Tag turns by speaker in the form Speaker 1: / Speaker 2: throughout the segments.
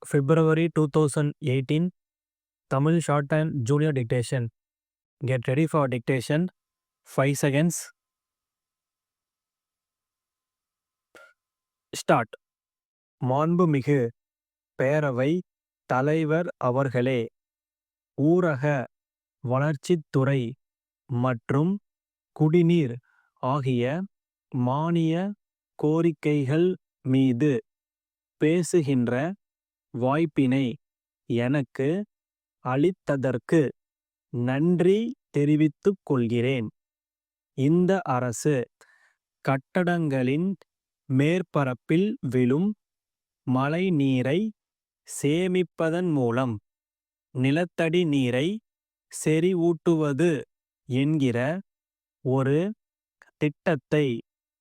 Speaker 1: February 2018, Tamil Shorthand Junior Dictation. Get ready for dictation. 5 seconds. Start. மாண்புமிகு பேரவை தலைவர் அவர்களே, ஊரக வளர்ச்சித்துறை மற்றும் குடிநீர் ஆகிய மானிய கோரிக்கைகள் மீது பேசுகின்ற வாய்ப்பினை எனக்கு அளித்ததற்கு நன்றி தெரிவித்துக் கொள்கிறேன். இந்த அரசு கட்டடங்களின் மேற்பரப்பில் விழும் மழை நீரை சேமிப்பதன் மூலம் நிலத்தடி நீரை செறிவூட்டுவது என்கிற ஒரு திட்டத்தை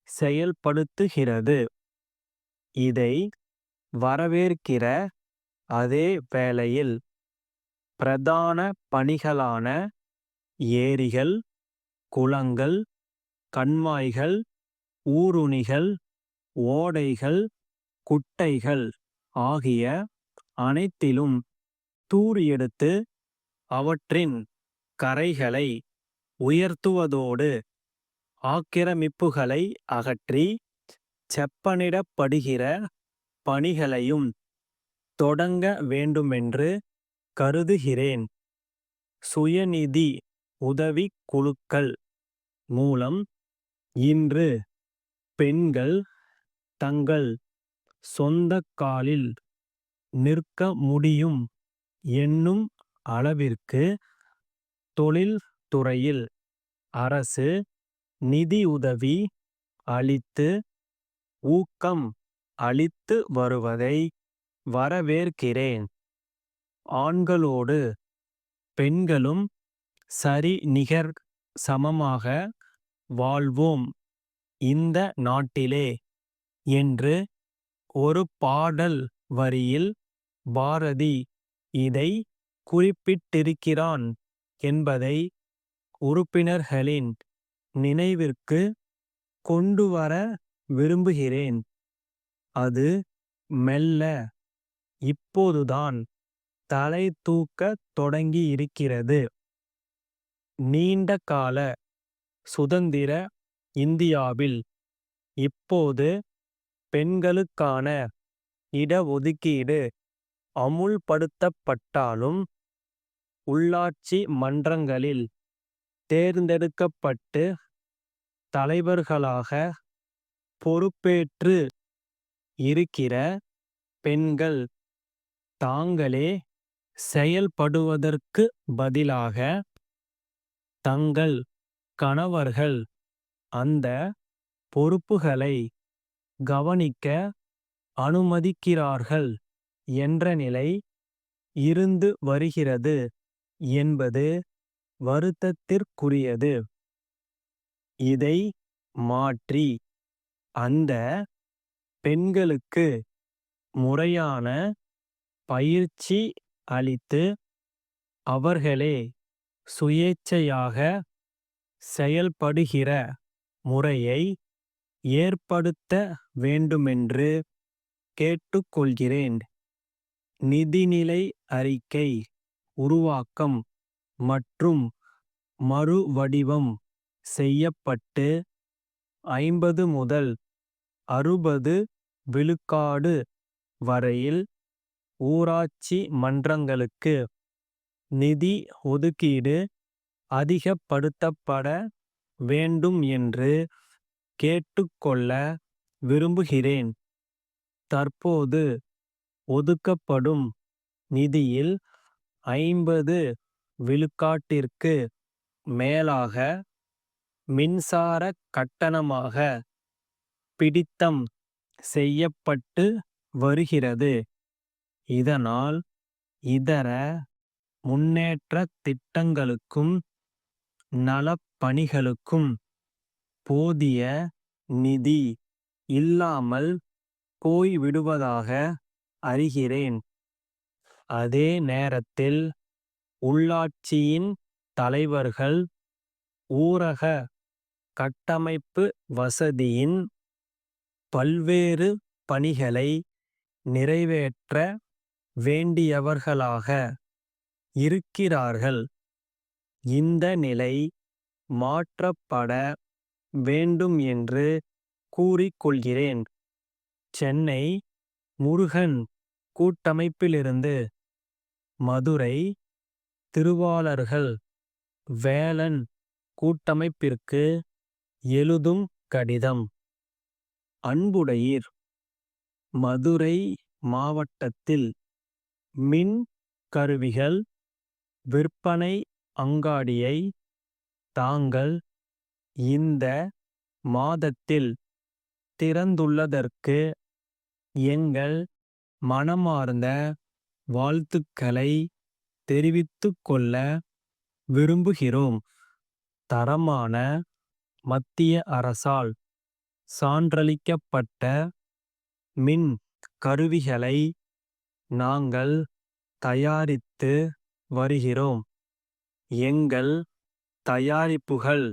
Speaker 1: செயல்படுத்துகிறது. இதை வரவேற்கிற அதே வேளையில் பிரதான பணிகளான ஏரிகள், குளங்கள், கண்மாய்கள், ஊருணிகள், ஓடைகள், குட்டைகள் ஆகிய அனைத்திலும் தூர் எடுத்து அவற்றின் கரைகளை உயர்த்துவதோடு ஆக்கிரமிப்புகளை அகற்றி செப்பனிடப்படுகிற பணிகளையும் தொடங்க வேண்டுமென்று கருதுகிறேன். சுயநிதி உதவிக் குழுக்கள் மூலம் இன்று பெண்கள் தங்கள் சொந்த காலில் நிற்க முடியும் என்னும் அளவிற்கு தொழில் துறையில் அரசு நிதியுதவி அளித்து ஊக்கம் அளித்து வருவதை வரவேற்கிறேன். ஆண்களோடு பெண்களும் சரிநிகர் சமமாக வாழ்வோம் இந்த நாட்டிலே என்று ஒரு பாடல் வரியில் பாரதி இதை குறிப்பிட்டிருக்கிறான் என்பதை உறுப்பினர்களின் நினைவிற்கு கொண்டுவர விரும்புகிறேன். அது மெல்ல இப்போதுதான் தலை தூக்கத் தொடங்கியிருக்கிறது. நீண்ட கால சுதந்திர இந்தியாவில் இப்போது பெண்களுக்கான இடஒதுக்கீடு அமுல்படுத்தப்பட்டாலும் உள்ளாட்சி மன்றங்களில் தேர்ந்தெடுக்கப்பட்டு தலைவர்களாக பொறுப்பேற்று இருக்கிற பெண்கள் தாங்களே செயல்படுவதற்கு பதிலாக தங்கள் கணவர்கள் அந்த பொறுப்புகளை கவனிக்க அனுமதிக்கிறார்கள் என்ற நிலை இருந்து வருகிறது என்பது வருத்தத்திற்குரியது. இதை மாற்றி அந்த பெண்களுக்கு முறையான பயிற்சி அளித்து அவர்களே சுயேச்சையாக செயல்படுகிற முறையை ஏற்படுத்த வேண்டுமென்று கேட்டுக்கொள்கிறேன். நிதிநிலை அறிக்கை உருவாக்கம் மற்றும் மறுவடிவம் செய்யப்பட்டு 50 முதல் 60 விழுக்காடு வரையில் ஊராட்சி மன்றங்களுக்கு நிதி ஒதுக்கீடு அதிகப்படுத்தப்பட வேண்டும் என்று கேட்டுக்கொள்ள விரும்புகிறேன். தற்போது ஒதுக்கப்படும் நிதியில் 50 விழுக்காட்டிற்கு மேலாக மின்சார கட்டணமாக பிடித்தம் செய்யப்பட்டு வருகிறது. இதனால் இதர முன்னேற்ற திட்டங்களுக்கும் நலப்பணிகளுக்கும் போதிய நிதி இல்லாமல் போய்விடுவதாக அறிகிறேன். அதே நேரத்தில் உள்ளாட்சியின் தலைவர்கள் ஊரக கட்டமைப்பு வசதியின் பல்வேறு பணிகளை நிறைவேற்ற வேண்டியவர்களாக இருக்கிறார்கள். இந்த நிலை மாற்றப்பட வேண்டும் என்று கூறிக்கொள்கிறேன். சென்னை முருகன் கூட்டமைப்பிலிருந்து மதுரை திருவாளர்கள் வேலன் கூட்டமைப்பிற்கு எழுதும் கடிதம். அன்புடையீர், மதுரை மாவட்டத்தில் மின் கருவிகள் விற்பனை அங்காடியை தாங்கள் இந்த மாதத்தில் திறந்துள்ளதற்கு எங்கள் மனமார்ந்த வாழ்த்துக்களை தெரிவித்துக் கொள்ள விரும்புகிறோம். தரமான மத்திய அரசால் சான்றளிக்கப்பட்ட மின் கருவிகளை நாங்கள் தயாரித்து வருகிறோம். எங்கள் தயாரிப்புகள்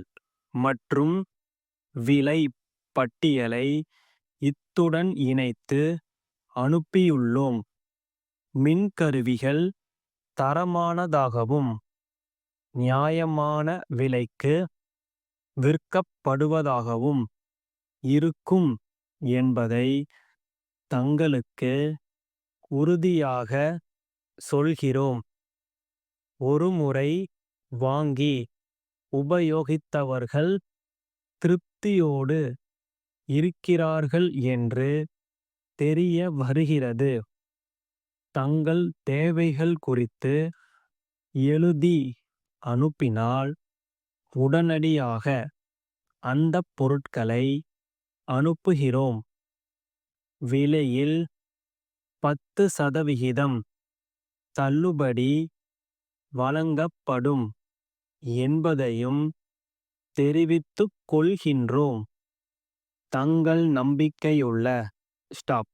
Speaker 1: மற்றும் விலை பட்டியலை இத்துடன் இணைத்து அனுப்பியுள்ளோம். மின்கருவிகள் தரமானதாகவும் நியாயமான விலைக்கு விற்கப்படுவதாகவும் இருக்கும் என்பதை தங்களுக்கு உறுதியாக சொல்கிறோம். ஒருமுறை வாங்கி உபயோகித்தவர்கள் திருப்தியோடு இருக்கிறார்கள் என்று தெரிய வருகிறது. தங்கள் தேவைகள் குறித்து எழுதி அனுப்பினால் உடனடியாக அந்தப் பொருட்களை அனுப்புகிறோம். விலையில் 10% தள்ளுபடி வழங்கப்படும் என்பதையும் தெரிவித்துக் கொள்கின்றோம். தங்கள் நம்பிக்கையுள்ள ஸ்டாப்.